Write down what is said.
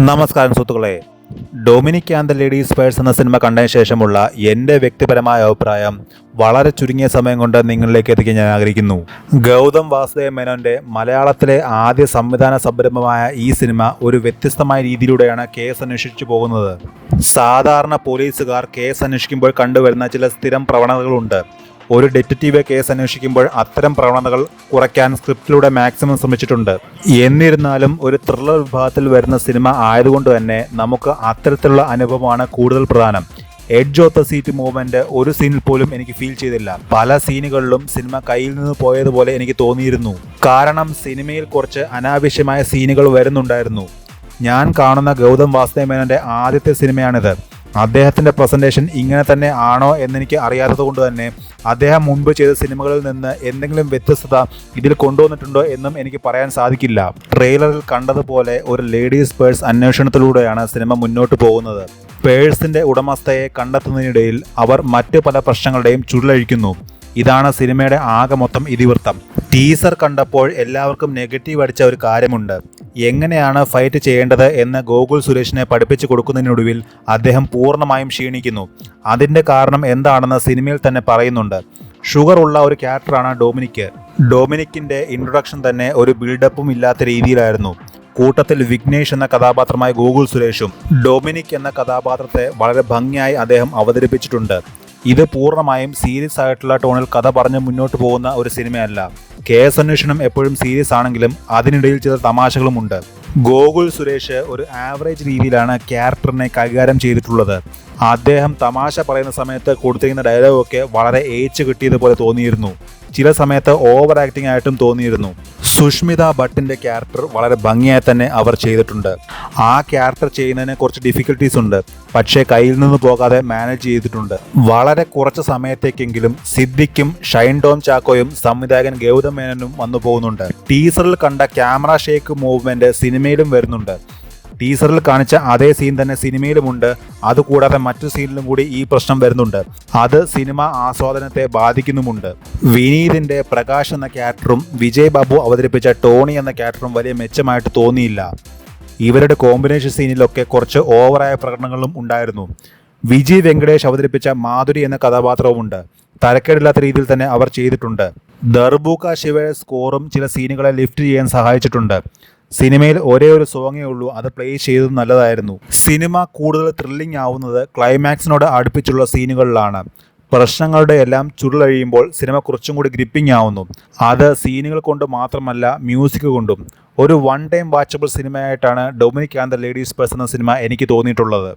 നമസ്കാരം സുഹൃത്തുക്കളെ, Dominic and the ladies purse എന്ന സിനിമ കണ്ടതിന് ശേഷമുള്ള എൻ്റെ വ്യക്തിപരമായ അഭിപ്രായം വളരെ ചുരുങ്ങിയ സമയം കൊണ്ട് നിങ്ങളിലേക്ക് എത്തിക്കാൻ ഞാൻ ആഗ്രഹിക്കുന്നു. ഗൗതം വാസുദേവ് മേനോൻ്റെ മലയാളത്തിലെ ആദ്യ സംവിധാന സംരംഭമായ ഈ സിനിമ ഒരു വ്യത്യസ്തമായ രീതിയിലൂടെയാണ് കേസ് അന്വേഷിച്ചു പോകുന്നത്. സാധാരണ പോലീസുകാർ കേസ് അന്വേഷിക്കുമ്പോൾ കണ്ടുവരുന്ന ചില സ്ഥിരം പ്രവണതകളുണ്ട്. ഒരു ഡിറ്റക്റ്റീവ് കേസ് അന്വേഷിക്കുമ്പോൾ അത്തരം പ്രവണതകൾ കുറയ്ക്കാൻ സ്ക്രിപ്റ്റിലൂടെ മാക്സിമം ശ്രമിച്ചിട്ടുണ്ട്. എന്നിരുന്നാലും ഒരു ത്രില്ലർ വിഭാഗത്തിൽ വരുന്ന സിനിമ ആയതുകൊണ്ട് തന്നെ നമുക്ക് അത്തരത്തിലുള്ള അനുഭവമാണ് കൂടുതൽ പ്രധാനം. Edge of the seat movement ഒരു സീനിൽ പോലും എനിക്ക് ഫീൽ ചെയ്തില്ല. പല സീനുകളിലും സിനിമ കയ്യിൽ നിന്ന് പോയതുപോലെ എനിക്ക് തോന്നിയിരുന്നു. കാരണം സിനിമയിൽ കുറച്ച് അനാവശ്യമായ സീനുകൾ വരുന്നുണ്ടായിരുന്നു. ഞാൻ കാണുന്ന ഗൗതം വാസുദേവ് മേനോന്റെ ആദ്യത്തെ സിനിമയാണിത്. അദ്ദേഹത്തിൻ്റെ പ്രസൻറ്റേഷൻ ഇങ്ങനെ തന്നെ ആണോ എന്നെനിക്ക് അറിയാത്തത് കൊണ്ട് തന്നെ അദ്ദേഹം മുൻപ് ചെയ്ത സിനിമകളിൽ നിന്ന് എന്തെങ്കിലും വ്യത്യസ്തത ഇതിൽ കൊണ്ടുവന്നിട്ടുണ്ടോ എന്നും എനിക്ക് പറയാൻ സാധിക്കില്ല. ട്രെയിലറിൽ കണ്ടതുപോലെ ഒരു ലേഡീസ് പേഴ്സ് അന്വേഷണത്തിലൂടെയാണ് സിനിമ മുന്നോട്ട് പോകുന്നത്. പേഴ്സിൻ്റെ ഉടമസ്ഥയെ കണ്ടെത്തുന്നതിനിടയിൽ അവർ മറ്റ് പല പ്രശ്നങ്ങളുടെയും ചുരുളഴിക്കുന്നു. ഇതാണ് സിനിമയുടെ ആകെ മൊത്തം ഇതിവൃത്തം. ടീസർ കണ്ടപ്പോൾ എല്ലാവർക്കും നെഗറ്റീവ് അടിച്ച ഒരു കാര്യമുണ്ട്. എങ്ങനെയാണ് ഫൈറ്റ് ചെയ്യേണ്ടത് എന്ന് ഗോകുൽ സുരേഷിനെ പഠിപ്പിച്ചു കൊടുക്കുന്നതിനൊടുവിൽ അദ്ദേഹം പൂർണ്ണമായും ക്ഷീണിക്കുന്നു. അതിൻ്റെ കാരണം എന്താണെന്ന് സിനിമയിൽ തന്നെ പറയുന്നുണ്ട്. ഷുഗർ ഉള്ള ഒരു ക്യാരക്ടറാണ് ഡൊമിനിക്. ഡൊമിനിക്കിൻ്റെ ഇൻട്രൊഡക്ഷൻ തന്നെ ഒരു ബിൽഡപ്പും ഇല്ലാത്ത രീതിയിലായിരുന്നു. കൂട്ടത്തിൽ വിഘ്നേഷ് എന്ന കഥാപാത്രമായ ഗോകുൽ സുരേഷും. ഡൊമിനിക് എന്ന കഥാപാത്രത്തെ വളരെ ഭംഗിയായി അദ്ദേഹം അവതരിപ്പിച്ചിട്ടുണ്ട്. ഇത് പൂർണ്ണമായും സീരിയസ് ആയിട്ടുള്ള ടോണിൽ കഥ പറഞ്ഞ് മുന്നോട്ട് പോകുന്ന ഒരു സിനിമയല്ല. കേസ് അന്വേഷണം എപ്പോഴും സീരിയസ് ആണെങ്കിലും അതിനിടയിൽ ചില തമാശകളുമുണ്ട്. ഗോകുൽ സുരേഷ് ഒരു ആവറേജ് രീതിയിലാണ് ക്യാരക്ടറിനെ കൈകാര്യം ചെയ്തിട്ടുള്ളത്. അദ്ദേഹം തമാശ പറയുന്ന സമയത്ത് കൊടുത്തിരിക്കുന്ന ഡയലോഗൊക്കെ വളരെ ഏച്ച് കിട്ടിയതുപോലെ തോന്നിയിരുന്നു. ചില സമയത്ത് ഓവർ ആക്ടിംഗ് ആയിട്ടും തോന്നിയിരുന്നു. സുഷ്മിത ഭട്ടിൻ്റെ ക്യാരക്ടർ വളരെ ഭംഗിയായി തന്നെ അവർ ചെയ്തിട്ടുണ്ട്. ആ ക്യാരക്ടർ ചെയ്യുന്നതിന് കുറച്ച് ഡിഫിക്കൽട്ടീസ് ഉണ്ട്, പക്ഷേ കയ്യിൽ നിന്ന് പോകാതെ മാനേജ് ചെയ്തിട്ടുണ്ട്. വളരെ കുറച്ച് സമയത്തേക്കെങ്കിലും സിദ്ദിഖും ഷൈൻ ടോം ചാക്കോയും സംവിധായകൻ ഗൗതം മേനോനും വന്നു പോകുന്നുണ്ട്. ടീസറിൽ കണ്ട ക്യാമറ ഷേക്ക് മൂവ്മെന്റ് സിനിമയിലും വരുന്നുണ്ട്. ടീസറിൽ കാണിച്ച അതേ സീൻ തന്നെ സിനിമയിലുമുണ്ട്. അതുകൂടാതെ മറ്റു സീനിലും കൂടി ഈ പ്രശ്നം വരുന്നുണ്ട്. അത് സിനിമ ആസ്വാദനത്തെ ബാധിക്കുന്നുമുണ്ട്. വിനീതിൻ്റെ പ്രകാശ് എന്ന ക്യാരക്ടറും വിജയ് ബാബു അവതരിപ്പിച്ച ടോണി എന്ന ക്യാരക്ടറും വലിയ മെച്ചമായിട്ട് തോന്നിയില്ല. ഇവരുടെ കോമ്പിനേഷൻ സീനിലൊക്കെ കുറച്ച് ഓവറായ പ്രകടനങ്ങളും ഉണ്ടായിരുന്നു. വിജയ് വെങ്കടേഷ് അവതരിപ്പിച്ച മാധുരി എന്ന കഥാപാത്രവുമുണ്ട്. തരക്കേടില്ലാത്ത രീതിയിൽ തന്നെ അവർ ചെയ്തിട്ടുണ്ട്. ദർബൂക്ക ശിവയുടെ സ്കോറും ചില സീനുകളെ ലിഫ്റ്റ് ചെയ്യാൻ സഹായിച്ചിട്ടുണ്ട്. സിനിമയിൽ ഒരേ ഒരു സോങ്ങേ ഉള്ളൂ, അത് പ്ലേ ചെയ്തത് നല്ലതായിരുന്നു. സിനിമ കൂടുതൽ ത്രില്ലിംഗ് ആവുന്നത് ക്ലൈമാക്സിനോട് അടുപ്പിച്ചുള്ള സീനുകളിലാണ്. പ്രശ്നങ്ങളുടെ എല്ലാം ചുരുളഴിയുമ്പോൾ സിനിമ കുറച്ചും കൂടി ഗ്രിപ്പിംഗ് ആവുന്നു. അത് സീനുകൾ കൊണ്ട് മാത്രമല്ല, മ്യൂസിക് കൊണ്ടും. ഒരു വൺ ടൈം വാച്ചബിൾ സിനിമയായിട്ടാണ് Dominic and the ladies purse എന്ന സിനിമ എനിക്ക് തോന്നിയിട്ടുള്ളത്.